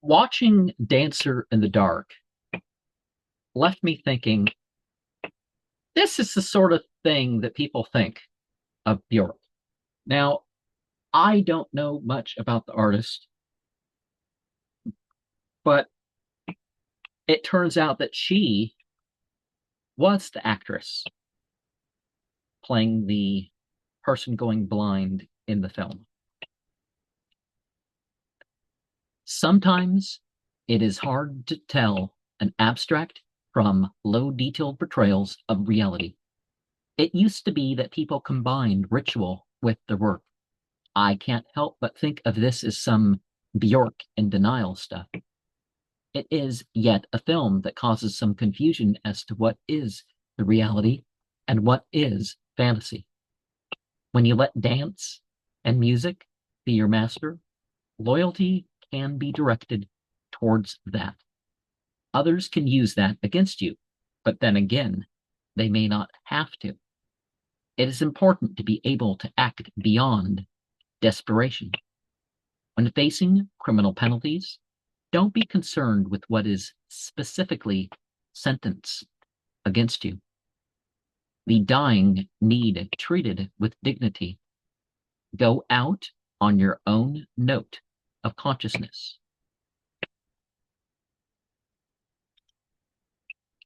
Watching Dancer in the Dark left me thinking, this is the sort of thing that people think of Bjork. Now, I don't know much about the artist, but it turns out that she was the actress playing the person going blind in the film. Sometimes it is hard to tell an abstract from low detailed portrayals of reality. It used to be that people combined ritual with their work. I can't help but think of this as some Bjork in denial stuff. It is yet a film that causes some confusion as to what is the reality and what is fantasy. When you let dance and music be your master, loyalty can be directed towards that. Others can use that against you, but then again, they may not have to. It is important to be able to act beyond desperation. When facing criminal penalties, don't be concerned with what is specifically sentenced against you. The dying need treated with dignity. Go out on your own note of consciousness.